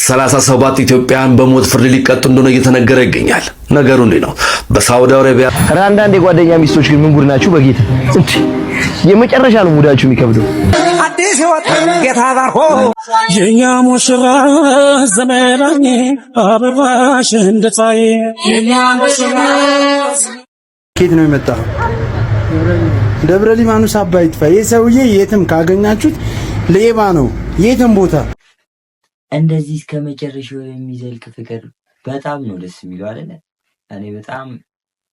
37 ኢትዮጵያን በሞት ፍርድ ሊቀጡ እንደሆነ እየተነገረ ይገኛል። ነገሩ እንዴ ነው? በሳውዲ አረቢያ አንዳንድ የጓደኛ ሚስቶች ግን ምን ጉድ ናችሁ? በጌታ እንዴ የመጨረሻ ነው ሙዳችሁ የሚከብደው። አዲስ ህይወት ጌታ ባርኮ የኛ ሙሽራ ዘመናኝ አበባሽ እንደጻይ የኛ ሙሽራ ኬት ነው የመጣው? ደብረ ሊባኖስ አባይ ጥፋ። የሰውዬ የትም ካገኛችሁት ሌባ ነው የትም ቦታ። እንደዚህ እስከ መጨረሻው የሚዘልቅ ፍቅር በጣም ነው ደስ የሚለው አይደለ? እኔ በጣም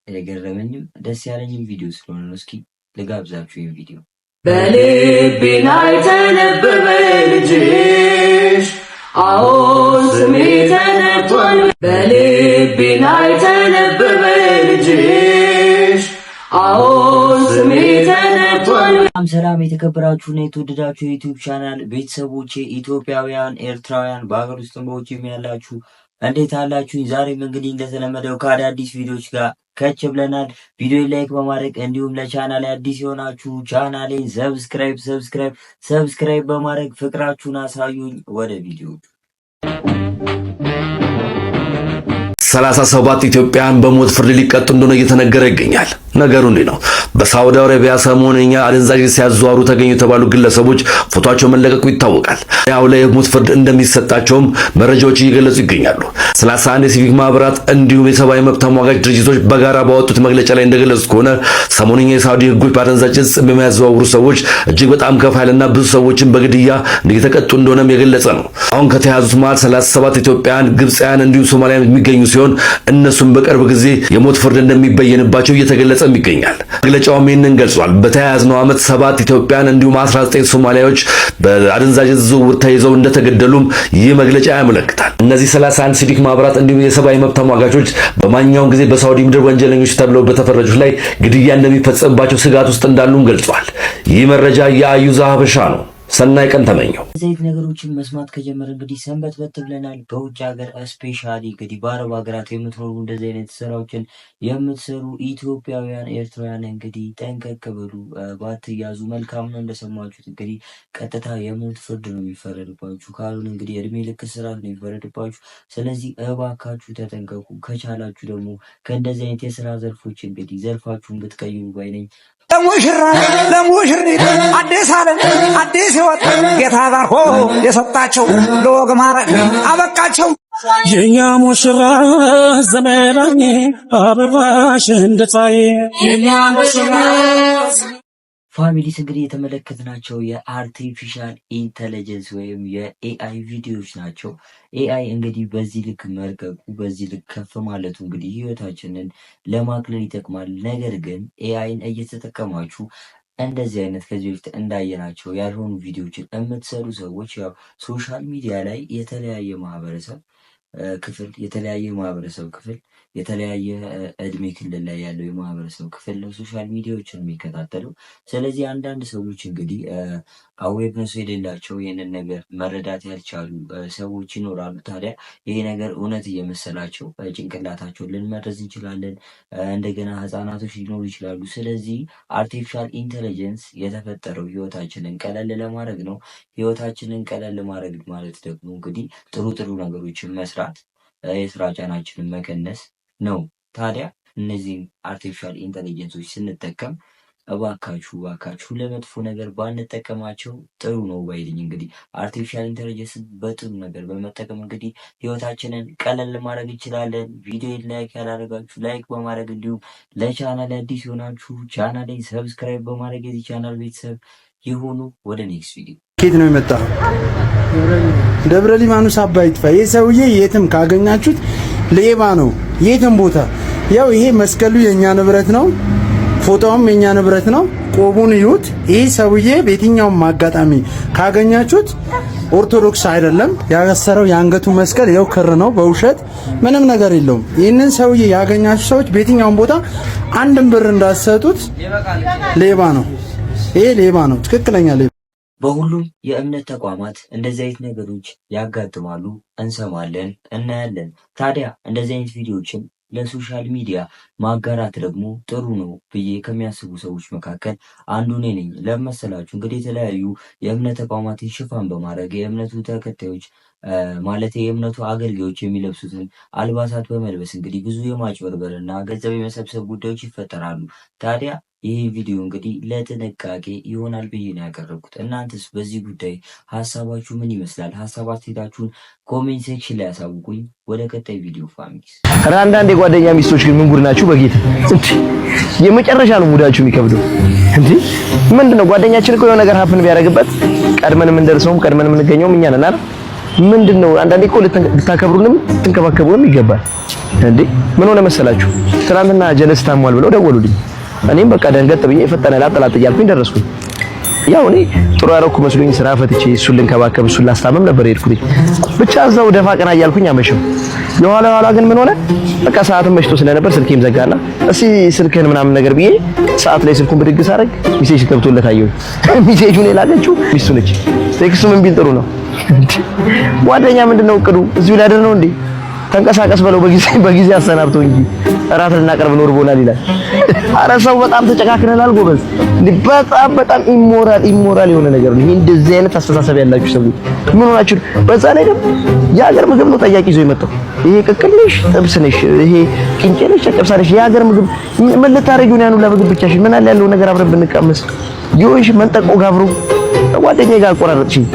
የገረመኝም ደስ ያለኝም ቪዲዮ ስለሆነ ነው። እስኪ ልጋብዛችሁ ይሄን ቪዲዮ። በልቤ ላይ ተነበበ ልጅሽ፣ አዎ ስሜ ተነቷል። በልቤ ላይ ተነበበ ልጅሽ፣ አዎ ስሜ ተነቷል። ሰላም የተከበራችሁና የተወደዳችሁ የዩቲዩብ ቻናል ቤተሰቦቼ ኢትዮጵያውያን፣ ኤርትራውያን በሀገር ውስጥም በውጭም ያላችሁ እንዴት አላችሁኝ? ዛሬም እንግዲህ እንደተለመደው ከአዳዲስ ቪዲዮዎች ጋር ከች ብለናል። ቪዲዮ ላይክ በማድረግ እንዲሁም ለቻናሌ አዲስ የሆናችሁ ቻናሌን ሰብስክራይብ በማድረግ ፍቅራችሁን አሳዩኝ። ወደ ቪዲዮ 37 ኢትዮጵያን በሞት ፍርድ ሊቀጡ እንደሆነ እየተነገረ ይገኛል። ነገሩ እንዴ ነው? በሳውዲ አረቢያ ሰሞነኛ አደንዛዥ ሲያዘዋሩ ተገኙ የተባሉ ግለሰቦች ፎቶአቸው መለቀቁ ይታወቃል። ያው ላይ የሞት ፍርድ እንደሚሰጣቸውም መረጃዎች እየገለጹ ይገኛሉ። 31 የሲቪክ ማህበራት እንዲሁም የሰብአዊ መብት ተሟጋች ድርጅቶች በጋራ ባወጡት መግለጫ ላይ እንደገለጹት ከሆነ ሰሞነኛ የሳውዲ ህጎች በአደንዛዥ ዕፅ በሚያዘዋውሩ ሰዎች እጅግ በጣም ከፋይልና ብዙ ሰዎችን በግድያ እየተቀጡ እንደሆነም የገለጸ ነው። አሁን ከተያዙት መሃል 37 ኢትዮጵያውያን፣ ግብፃውያን እንዲሁም ሶማሊያን የሚገኙ ሲሆን እነሱም በቅርብ ጊዜ የሞት ፍርድ እንደሚበየንባቸው እየተገለጸ ይገኛል። መግለጫውም ይህንን ገልጿል። በተያያዝነው ዓመት 7 ኢትዮጵያውያን እንዲሁም 19 ሶማሊያዎች በአደንዛዥ ዕፅ ዝውውር ተይዘው እንደተገደሉም ይህ መግለጫ ያመለክታል። እነዚህ 31 ሲቪክ ማህበራት እንዲሁም የሰብአዊ መብት ተሟጋቾች በማንኛውም ጊዜ በሳውዲ ምድር ወንጀለኞች ተብለው በተፈረጁት ላይ ግድያ እንደሚፈጸምባቸው ስጋት ውስጥ እንዳሉም ገልጿል። ይህ መረጃ የአዩዛ ሀበሻ ነው። ሰናይ ቀን ተመኘው። ዘይት ነገሮችን መስማት ከጀመረ እንግዲህ ሰንበት በት ብለናል። በውጭ ሀገር ስፔሻሊ እንግዲህ በአረብ ሀገራት የምትኖሩ እንደዚህ አይነት ስራዎችን የምትሰሩ ኢትዮጵያውያን፣ ኤርትራውያን እንግዲህ ጠንቀቅ በሉ፣ ባትያዙ መልካም ነው። እንደሰማችሁት እንግዲህ ቀጥታ የሞት ፍርድ ነው የሚፈረድባችሁ። ካልሆነ እንግዲህ እድሜ ልክ እስራት ነው የሚፈረድባችሁ። ስለዚህ እባካችሁ ተጠንቀቁ። ከቻላችሁ ደግሞ ከእንደዚህ አይነት የስራ ዘርፎች እንግዲህ ዘርፋችሁን ብትቀይሩ ባይነኝ። ለሙሽራ ለሙሽሪት አዲስ ዓለም አዲስ ህይወት ጌታ ባርኮ የሰጣቸው ለወግ ማረግ አበቃቸው። የኛ ሙሽራ ዘመናኝ አበባሽ እንደጻይ የኛ ሙሽራ ፋሚሊስ እንግዲህ የተመለከትናቸው የአርቲፊሻል ኢንተለጀንስ ወይም የኤአይ ቪዲዮዎች ናቸው። ኤአይ እንግዲህ በዚህ ልክ መርቀቁ በዚህ ልክ ከፍ ማለቱ እንግዲህ ህይወታችንን ለማቅለል ይጠቅማል። ነገር ግን ኤአይን እየተጠቀማችሁ እንደዚህ አይነት ከዚህ በፊት እንዳየናቸው ያልሆኑ ቪዲዮዎችን የምትሰሩ ሰዎች ያው ሶሻል ሚዲያ ላይ የተለያየ ማህበረሰብ ክፍል የተለያየ እድሜ ክልል ላይ ያለው የማህበረሰብ ክፍል ነው ሶሻል ሚዲያዎችን የሚከታተሉ። ስለዚህ አንዳንድ ሰዎች እንግዲህ አዌርነሱ የሌላቸው ይህንን ነገር መረዳት ያልቻሉ ሰዎች ይኖራሉ። ታዲያ ይሄ ነገር እውነት እየመሰላቸው ጭንቅላታቸውን ልንመረዝ እንችላለን። እንደገና ህፃናቶች ሊኖሩ ይችላሉ። ስለዚህ አርቲፊሻል ኢንተለጀንስ የተፈጠረው ህይወታችንን ቀለል ለማድረግ ነው። ህይወታችንን ቀለል ማድረግ ማለት ደግሞ እንግዲህ ጥሩ ነገሮችን መስራት፣ የስራ ጫናችንን መቀነስ ነው። ታዲያ እነዚህን አርቲፊሻል ኢንተለጀንሶች ስንጠቀም እባካችሁ ለመጥፎ ነገር ባንጠቀማቸው ጥሩ ነው ባይልኝ። እንግዲህ አርቲፊሻል ኢንተለጀንስ በጥሩ ነገር በመጠቀም እንግዲህ ህይወታችንን ቀለል ማድረግ እንችላለን። ቪዲዮ ላይክ ያላደረጋችሁ ላይክ በማድረግ እንዲሁም ለቻናል አዲስ የሆናችሁ ቻናሌን ሰብስክራይብ በማድረግ የዚህ ቻናል ቤተሰብ ይሁኑ። ወደ ኔክስት ቪዲዮ። ኬት ነው የመጣው? ደብረ ሊባኖስ አባይ ጥፋ። የሰውዬ የትም ካገኛችሁት ሌባ ነው የትም ቦታ። ያው ይሄ መስቀሉ የኛ ንብረት ነው፣ ፎቶውም የኛ ንብረት ነው። ቆቡን ይዩት። ይህ ሰውዬ በየትኛውም አጋጣሚ ካገኛችሁት ኦርቶዶክስ አይደለም። ያሰረው የአንገቱ መስቀል ያው ክር ነው፣ በውሸት ምንም ነገር የለውም። ይህንን ሰውዬ ያገኛችሁ ሰዎች በየትኛውም ቦታ አንድም ብር እንዳትሰጡት። ሌባ ነው ይሄ፣ ሌባ ነው፣ ትክክለኛ ሌባ። በሁሉም የእምነት ተቋማት እንደዚህ አይነት ነገሮች ያጋጥማሉ፣ እንሰማለን፣ እናያለን። ታዲያ እንደዚህ አይነት ቪዲዮዎችን ለሶሻል ሚዲያ ማጋራት ደግሞ ጥሩ ነው ብዬ ከሚያስቡ ሰዎች መካከል አንዱ እኔ ነኝ። ለመሰላችሁ እንግዲህ የተለያዩ የእምነት ተቋማትን ሽፋን በማድረግ የእምነቱ ተከታዮች ማለት የእምነቱ አገልጋዮች የሚለብሱትን አልባሳት በመልበስ እንግዲህ ብዙ የማጭበርበርና ገንዘብ የመሰብሰብ ጉዳዮች ይፈጠራሉ። ታዲያ ይህ ቪዲዮ እንግዲህ ለጥንቃቄ ይሆናል ብዬ ነው ያቀረብኩት። እናንተስ በዚህ ጉዳይ ሀሳባችሁ ምን ይመስላል? ሀሳብ አስተያየታችሁን ኮሜንት ሴክሽን ላይ ያሳውቁኝ። ወደ ቀጣይ ቪዲዮ ፋሚሊስ። ኧረ አንዳንድ የጓደኛ ሚስቶች ግን ምን ጉድ ናችሁ በጌታ እንዴ! የመጨረሻ ነው ሙዳችሁ የሚከብደው እንዴ! ምንድነው ጓደኛችን እኮ የሆነ ነገር ሀፕን ቢያደርግበት ቀድመን የምንደርሰውም ቀድመን የምንገኘውም እኛ ነን አይደል? ምንድነው አንዳንዴ እኮ ልታከብሩንም ልትንከባከቡንም ይገባል እንዴ! ምን ሆነ መሰላችሁ? ትናንትና ጀለስ ታሟል ብለው ደወሉልኝ። እኔም በቃ ደንገጥ ብዬ የፈጠነ ላጠላጥ እያልኩኝ ደረስኩኝ። ያው እኔ ጥሩ ያደረኩ መስሎኝ ስራ ፈትቼ እሱን ልንከባከብ እሱን ላስታመም ነበር የሄድኩት። ብቻ እዛው ደፋ ቀና እያልኩኝ አመሸው። የኋላ ግን ምን ሆነ በቃ ሰዓትም መሽቶ ስለነበር ስልኬም ዘጋና እስኪ ስልክህን ምናምን ነገር ብዬ ሰዓት ላይ ስልኩን ብድግ ሳደርግ ሚሴጅ ገብቶለት አየሁ። ሚሴጁን የላከችው ሚስቱ ነች። ቴክስቱ ምን ቢል ጥሩ ነው ጓደኛ ምንድነው እቅዱ እዚሁ ሊያደር ነው እንዴ? ተንቀሳቀስ በለው በጊዜ አሰናብቶ እንጂ እራት ልናቀርብ ኖር ቦናል ይላል። አረ ሰው በጣም ተጨካክነናል ጎበዝ። በጣም ኢሞራል የሆነ ነገር ነው ይሄ። እንደዚህ አይነት አስተሳሰብ ያላችሁ ሰዎች ምን ሆናችሁ? በዛ ላይ ደግሞ የሀገር ምግብ ነው ጠያቂ ይዞ የመጣው ይሄ ቅቅልሽ ጥብስነሽ ይሄ ቂንጨልሽ ጨጨብሳለሽ የሀገር ምግብ ምን ልታረጊው ነው? ያኑ ለምግብ ብቻሽ ምን አለ ያለው ነገር አብረን ብንቀመስ ይሁንሽ መንጠቆ ጋብሩ ጓደኛዬ ጋር አቆራረጥሽኝ።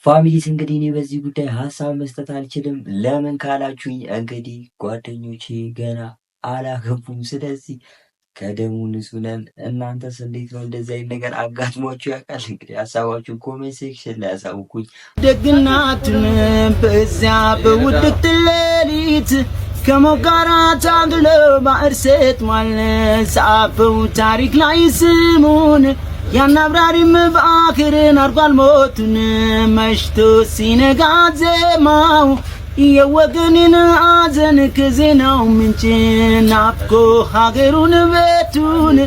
ፋሚሊስ እንግዲህ እኔ በዚህ ጉዳይ ሀሳብ መስጠት አልችልም። ለምን ካላችሁኝ እንግዲህ ጓደኞቼ ገና አላገቡም። ስለዚህ ከደሙ ንጹህ ነን። እናንተስ እንዴት ነው? እንደዚህ አይነት ነገር አጋጥሟችሁ ያውቃል? እንግዲህ ሀሳባችሁን ኮሜንት ሴክሽን ላይ ያሳውቁኝ። ደግናቱን በዚያ በውድቅት ሌሊት ከሞጋራ ታግሎ ባዕር ሰጥሟል። ጻፈው ታሪክ ላይ ስሙን ያን አብራሪም በአክርን አርጓል ሞቱን። መሽቶ ሲነጋ ዜማው የወገንን አዘን ከዜናው ምንጭ ናፍቆ ሀገሩን ቤቱን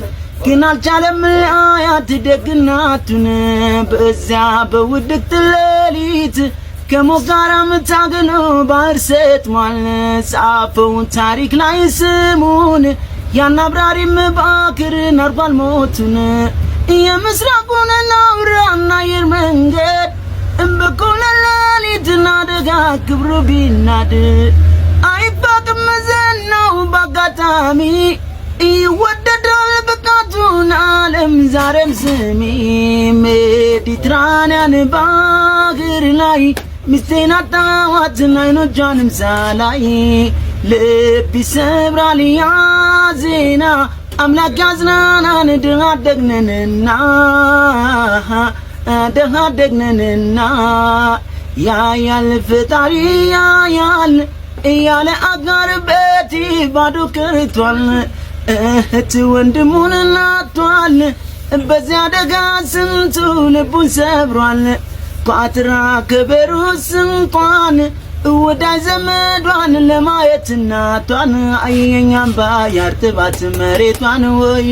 ግን አልቻለም አያት ደግናቱን። በዚያ በውድቅት ሌሊት ከሞት ጋራም ታግሎ ባዕር ሰጥሟል። ጻፈው ታሪክ ላይ ስሙን ያን አብራሪም በአክርን አርጓል ሞቱን። የምስራቁን ናውራና አየር መንገድ እምበቆለ ሌሊትና ደጋ ክብሩ ቢናድ አይባቅም ዘናው በአጋጣሚ ይወደዳል ብቃቱን ዓለም ዛሬም ስሚ። ሜዲትራንያን ባህር ላይ ሚስቴን አጣኋትን አይኖቿንም ሳላይ ልብ ይሰብራል ያ ዜና አምላክ ያዝናናን ድሃ ደግነንና ያያል ፈጣሪ ያያል እያለ አጋር ቤት ባዶ ቀርቷል። እህት ወንድሙን ናቷል በዚያ ደጋ ስንቱ ልቡን ሰብሯል። ቋጥራ ከበሩስ እንኳን ወዳጅ ዘመዷን ለማየት እናቷን አየኛም ባያርጥባት መሬቷን ሆይ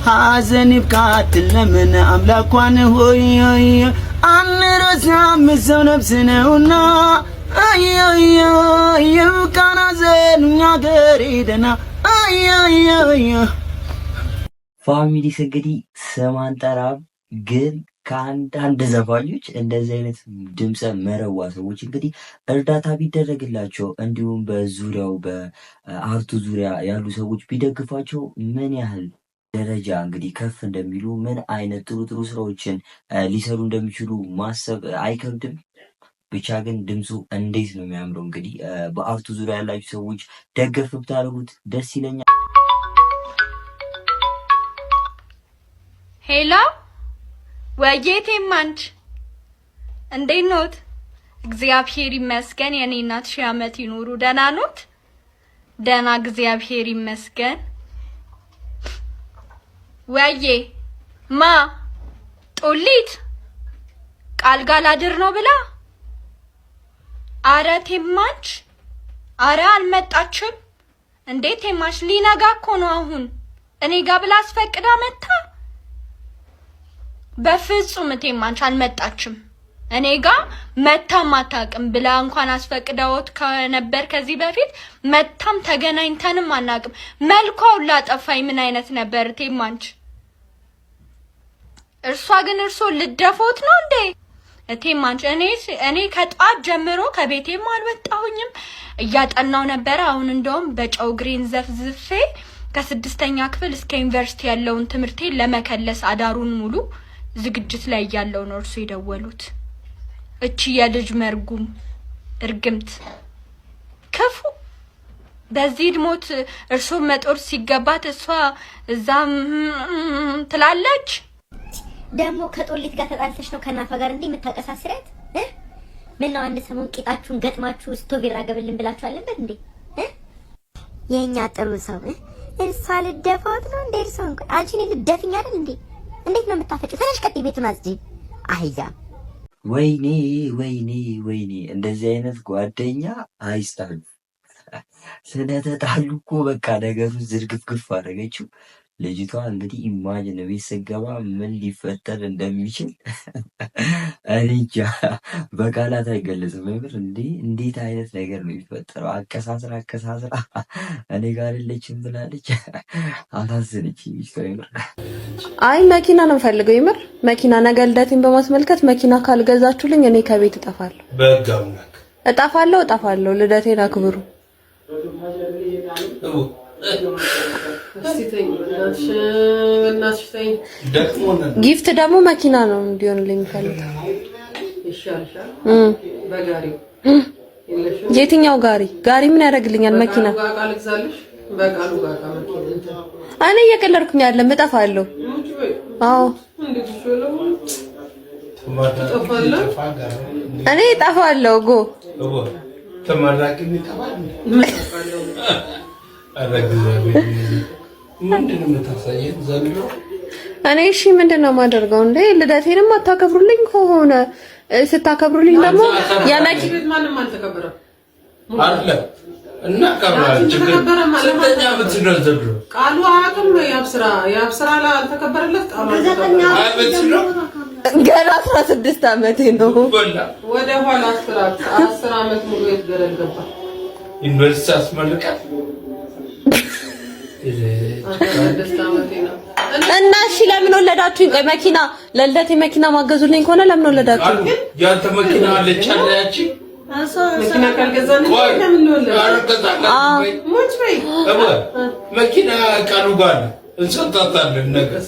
ሐዘን ይብቃት ለምን አምላኳን ሆይ አንረሳም ሰው ነፍስ ነውና ይብቃን ሐዘን እኛ ገር ሄደና ፋሚሊስ እንግዲህ ስም አንጠራም ግን ከአንዳንድ ዘፋኞች እንደዚህ አይነት ድምፀ መረዋ ሰዎች እንግዲህ እርዳታ ቢደረግላቸው እንዲሁም በዙሪያው በአርቱ ዙሪያ ያሉ ሰዎች ቢደግፏቸው ምን ያህል ደረጃ እንግዲህ ከፍ እንደሚሉ ምን አይነት ጥሩ ስራዎችን ሊሰሩ እንደሚችሉ ማሰብ አይከብድም። ብቻ ግን ድምፁ እንዴት ነው የሚያምረው! እንግዲህ በአርቱ ዙሪያ ያላችሁ ሰዎች ደገፍ ብታደርጉት ደስ ይለኛል። ሄሎ ወየቴም አንቺ እንዴት ኖት? እግዚአብሔር ይመስገን የኔ እናት 1000 ዓመት ይኖሩ። ደህና ኖት? ደህና እግዚአብሔር ይመስገን። ወዬ ማ ጦሊት ቃል ጋላድር ነው ብላ አረ ቴማች አረ አልመጣችም እንዴ? ቴማች ሊነጋ እኮ ነው አሁን እኔ ጋር ብላ አስፈቅዳ መጣ። በፍጹም ቴማች አልመጣችም። እኔ ጋር መታም አታውቅም ብላ እንኳን አስፈቅደውት ከነበር ከዚህ በፊት መታም ተገናኝተንም አናውቅም። መልኳው ላጠፋኝ ምን አይነት ነበር ቴማንች? እርሷ ግን እርሶ ልደፎት ነው እንዴ? ቴማንች እኔ ከጧት ጀምሮ ከቤቴም አልወጣሁኝም እያጠናው ነበር። አሁን እንደውም በጨው ግሪን ዘፍዝፌ ከ6ኛ ክፍል እስከ ዩኒቨርሲቲ ያለውን ትምህርቴን ለመከለስ አዳሩን ሙሉ ዝግጅት ላይ ያለው ነው እርሱ የደወሉት። እቺ የልጅ መርጉም እርግምት ክፉ በዚህ ድሞት እርሱ መጦር ሲገባት እሷ እዛም ትላለች። ደግሞ ከጦሊት ጋር ተጣልተሽ ነው ከናፋ ጋር እንዴ የምታቀሳስረት? ምን ነው አንድ ሰሞን ቂጣችሁን ገጥማችሁ ስቶቭ ይራገብልን ብላችሁ አለበት እንዴ? የኛ ጥሩ ሰው እርሷ ልደፋት ነው እንዴ? እርሷ እንኳን አንቺ ነኝ ልደፍኝ አይደል እንዴ? እንዴት ነው የምታፈጭው? ተነሽ ቀጥ ቤቱን አጽጂ። አህያ ወይኔ ወይኔ ወይኔ! እንደዚህ አይነት ጓደኛ አይስታሉ። ስለተጣሉ እኮ በቃ ነገሩ ዝርግፍግፍ አደረገችው። ልጅቷ እንግዲህ ኢማጂን ቤት ስገባ ምን ሊፈጠር እንደሚችል እኔ እንጃ፣ በቃላት አይገለጽም። ምር እንዴት አይነት ነገር ነው የሚፈጠረው? አከሳስራ እኔ ጋር የለችም ብላለች። አሳዝነች ይምር። አይ መኪና ነው ፈልገው ይምር መኪና። ነገ ልደቴን በማስመልከት መኪና ካልገዛችሁልኝ እኔ ከቤት እጠፋለሁ። በጋምናክ እጠፋለሁ። ልደቴን አክብሩ። ጊፍት ደግሞ መኪና ነው እንዲሆንልኝ ፈልጋለሁ። የትኛው ጋሪ ምን ያደርግልኛል? መኪና እኔ እየቀለድኩኝ አይደለም፣ እጠፋለሁ። አዎ እኔ እጠፋለሁ። እኔ እሺ ምንድነው የማደርገው እንዴ? ልደቴንም አታከብሩልኝ ከሆነ ስታከብሩልኝ ደግሞ የመኪና ማንም አልተከበረም አይደል? እና ከብራል ችግር ስለኛ ምትደርደሩ ቃሉ አያውቅም። ያብስራ አልተከበረለት ቃሉ ገና 16 ዓመቴ ነው። ወደ ኋላ 10 ዓመት ሙሉ የተገረገባ ዩኒቨርሲቲ አስመልካት እና እሺ ለምን ወለዳችሁኝ? ቆይ መኪና ለልደቴ መኪና ማገዙልኝ ከሆነ ለምን ወለዳችሁኝ? ያንተ መኪና አለች አለያቺ መኪና ካልገዛን ለምን ወለዳችሁ? ሞች በይ መኪና ቃሉ ጋር እንሰጣታለን ነገር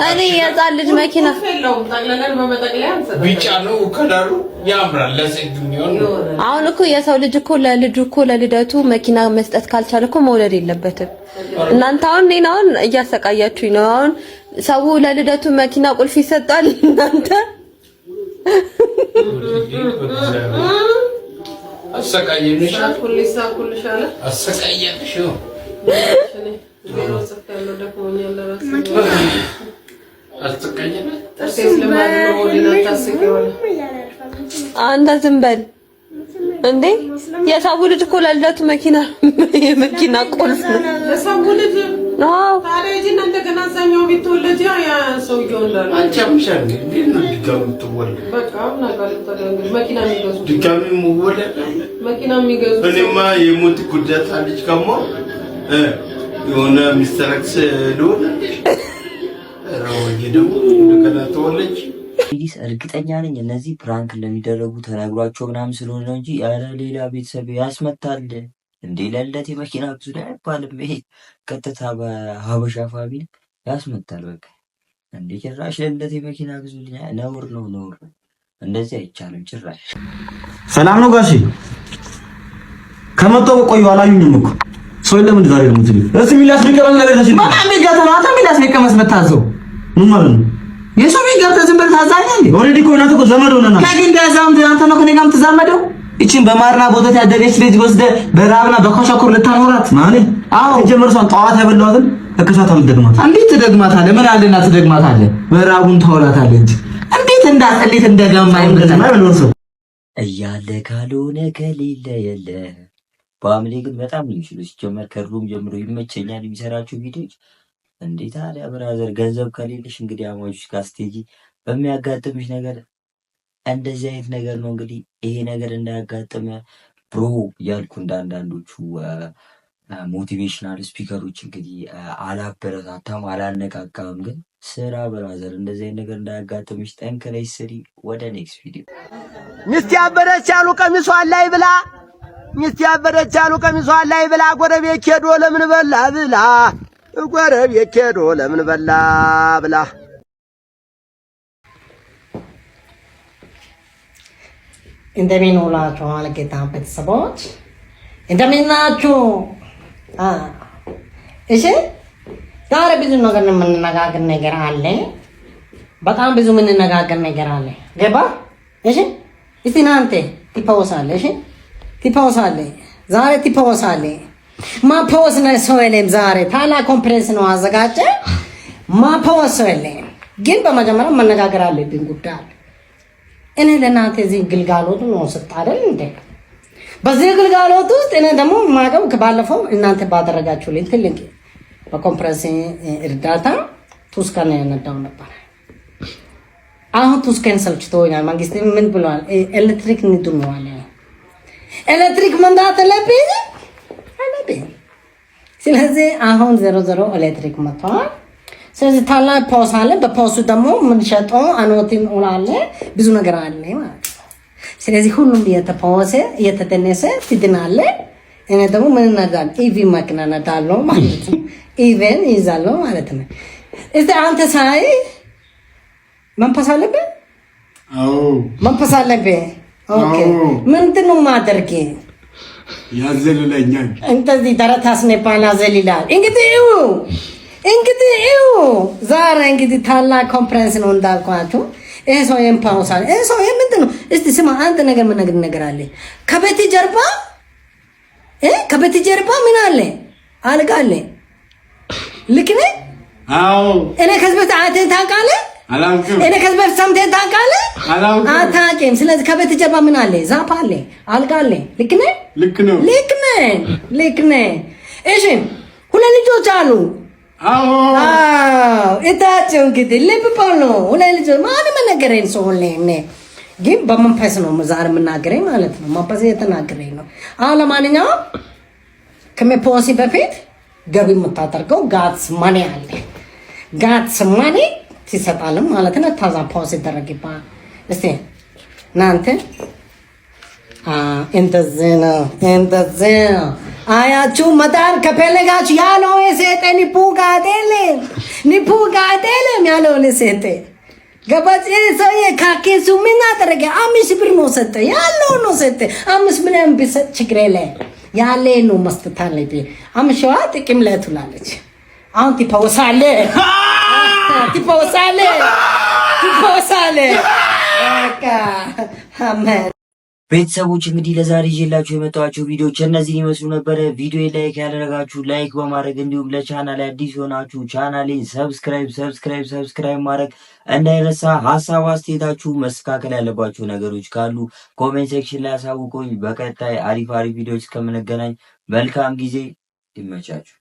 እኔ የዛን ልጅ መኪና ፈለውም ታግለለን በመጠቅለያ ቢጫ ነው ከለሩ ያምራል። ለሴት የሚሆን አሁን እኮ የሰው ልጅ እኮ ለልጁ እኮ ለልደቱ መኪና መስጠት ካልቻለ እኮ መውለድ የለበትም። እናንተ አሁን እኔን አሁን እያሰቃያችሁኝ ነው። አሁን ሰው ለልደቱ መኪና ቁልፍ ይሰጣል። እናንተ አሰቃየንሽ ኩልሻለ አሰቃየንሽ አንተ ዝም በል እንዴ! የሰው ልጅ እኮ ለልደቱ መኪና የመኪና ቁልፍ ነው። የሰው ልጅ ነው ታዲያ እንደገና እዛኛው ቢትወለድ ያ ሰውዬው እንዳለ አንቺ አምሻል እንዴ ነው ድጋሚ ትወለድ? በቃ መኪና የሚገዙ ድጋሚ ወለድ መኪና የሚገዙ እኔማ የሞት ጉዳት አለች ከሞ የሆነ ሚስተራክስ ዶን ራው ይደው እንደገና ተወለች። እንግዲህ እርግጠኛ ነኝ እነዚህ ፕራንክ እንደሚደረጉ ተነግሯቸው ምናምን ስለሆነ ነው እንጂ ያለ ሌላ ቤተሰብ ያስመታል እንዴ? ለልደት የመኪና ብዙ ላይ አይባልም። ይሄ ቀጥታ በሀበሻ ፋሚሊ ያስመታል። በቃ እንዴ ጭራሽ ለልደት የመኪና ብዙ ላይ ነውር ነው። እንደዚህ አይቻልም ጭራሽ። ሰላም ነው ጋሺ? ከመጣሁ ቆየሁ አላዩኝም እኮ ሰው ለምን ዛሬ ነው እንዴ? እሱ ሚላስ ቢቀመስ ነገር ተሽን ማን ቢጋታ ነው? አንተ ሚላስ ቢቀመስ መታዘው ምን ማለት ነው? የሰው ቢጋታ ዝም ብለህ ታዛኛ እንዴ? ኦሬዲ እኮ እናንተ እኮ ዘመድ ሆነናል። ከግን ዳዛም አንተ ነው ከኔ ጋር የምትዛመደው? እቺን በማርና ቦተት ያደገች ልጅ ወስደህ በራብና በኮሻኩር ልታኖራት ማለት? አዎ ጀመርሷን ጠዋት ያበላዋትን እከሳታል ደግማት። እንዴት ትደግማታለህ? ምን አለና ትደግማታለህ? በራቡን ታውላታለህ እንጂ እንዴት እንደጋማ ይመጣል እያለ ካልሆነ ከሌለ የለ። በአምሌ ግን በጣም ነው የሚችለው። ሲጀመር ከሩም ጀምሮ ይመቸኛል የሚሰራቸው ቪዲዮዎች። እንዴት አለ ብራዘር፣ ገንዘብ ከሌለሽ እንግዲህ አማጆች ጋር ስትሄጂ በሚያጋጥምሽ ነገር እንደዚህ አይነት ነገር ነው እንግዲህ። ይሄ ነገር እንዳያጋጥመ ብሮ ያልኩ እንዳንዳንዶቹ ሞቲቬሽናል ስፒከሮች እንግዲህ አላበረታታም፣ አላነቃቃም። ግን ስራ ብራዘር፣ እንደዚህ አይነት ነገር እንዳያጋጥምሽ ጠንክረሽ ስሪ። ወደ ኔክስት ቪዲዮ። ሚስት ያበደች አሉ ቀሚሷን ላይ ብላ፣ ሚስት ያበደች አሉ ቀሚሷን ላይ ብላ፣ ጎረቤት ሄዶ ለምን በላ ብላ፣ ጎረቤት ሄዶ ለምን በላ ብላ። እንደምን ውላችኋል ጌታ ቤተሰቦች? እንደምን ናችሁ? እሺ ዛሬ ብዙ ነገር የምንነጋገር ነገር አለ። በጣም ብዙ የምንነጋገር ነገር አለ። ገባ? እሺ እስቲ እናንተ ትፈወሳለህ። እሺ ትፈወሳለህ። ዛሬ ትፈወሳለህ። ማፈወስ ነው ሰው የለም። ዛሬ ታላቅ ኮንፈረንስ ነው አዘጋጀ። ማፈወስ ሰው የለም። ግን በመጀመሪያ መነጋገር አለብን ጉዳይ። እኔ ለእናንተ እዚህ ግልጋሎት ነው ሰጥ አይደል እንዴ? በዚህ ግልጋሎት ውስጥ እኔ ደግሞ ማቀው ከባለፈው እናንተ ባደረጋችሁልኝ ትልቅ በኮንፈረንስ እርዳታ ቱስካን ያነዳው ነበር። አሁን ቱስካን ሰልችቶኛል። መንግስት ምን ብሏል? ኤሌክትሪክ ንዱ ነው አለ። ኤሌክትሪክ መንዳት አለብኝ። ስለዚህ አሁን 00 ኤሌክትሪክ መጥቷል። ስለዚህ ታላቅ ፖስ አለ። በፖሱ ደግሞ ምን ሸጠው አኖቲን ኡላለ ብዙ ነገር አለ ማለት ነው። ስለዚህ ሁሉም እየተፈወሰ እየተደነሰ ትድናለ። እኔ ደግሞ ምን እናዳል ኢቪ ማኪና ነዳለው ማለት ነው። ኢቨን ይዛለው ማለት ነው። እስቲ አንተ ሳይ መንፈስ አለብህ? አዎ መንፈስ አለብህ። ኦኬ ምንድን ነው ማደርግ? ያዘልለኛል። እንደዚህ ደረታስ ነባላ ዘሊላል። እንግዲህ ዛሬ እንግዲህ ታላቅ ኮንፈረንስ ነው እንዳልኳችሁ። ይሄ ሰው የምፓውሳል። ይሄ ሰው ምንድን ነው? እስቲ ስማ አንተ ነገር ምን ነገር አለ ከቤት ጀርባ ምን አለ? አልጋ አለ። ልክ ነህ? አዎ እኔ ከዚህ በፊት አይተህ ታውቃለህ? አላውቅም። እኔ ከዚህ በፊት ሰምተህ ታውቃለህ? አላውቅም። አታውቅም። ስለዚህ ከቤት ጀርባ ምን አለ? ዛፍ አለ፣ አልጋ አለ። ልክ ነህ? ልክ ነው። ልክ ነህ። እሺ ሁለት ልጆች አሉ። አዎ እታቸው እንግዲህ ልብ በሉ። ሁለት ልጆች ማንም ነገረኝ ሰው ሁሌም ግን በመንፈስ ነው ዛሬ የምናገረኝ ማለት ነው። መንፈስ የተናገረኝ ነው። አሁን ለማንኛውም ከመፖሲ በፊት ገቢ የምታደርገው ጋትስ ማኒ አለ። ጋትስ ማኒ ትሰጣለህ ማለት ነው። ታዛ ፖስ ይደረግባል። እስቲ እናንተ እንደዚህ ነው። አያችሁ መዳን ከፈለጋችሁ ያለው የሰጠኝ ኒፑጋዴለም ያለው ለሰጠ ገባጭ ሰውዬ ካኬሱ ምን አደረገ? 5 ብር ነው ሰጠ። ያለው ነው ሰጠ። 5 ምንም ቢሰጥ ችግር የለም። ያለ ነው መስጠት አለብኝ። አምሽዋ ጥቅም ላይ ትውላለች። አሁን ትፈወሳለህ። በቃ አሜን። ቤተሰቦች እንግዲህ ለዛሬ ይዤላችሁ የመጣኋቸው ቪዲዮዎች እነዚህን ይመስሉ ነበረ። ቪዲዮ ላይክ ያደረጋችሁ ላይክ በማድረግ እንዲሁም ለቻናል አዲስ ሆናችሁ ቻናሌን ሰብስክራይብ ማድረግ እንዳይረሳ። ሀሳብ አስተያየታችሁ መስተካከል ያለባችሁ ነገሮች ካሉ ኮሜንት ሴክሽን ላይ አሳውቁኝ። በቀጣይ አሪፍ ቪዲዮዎች እስከምንገናኝ መልካም ጊዜ ይመቻችሁ።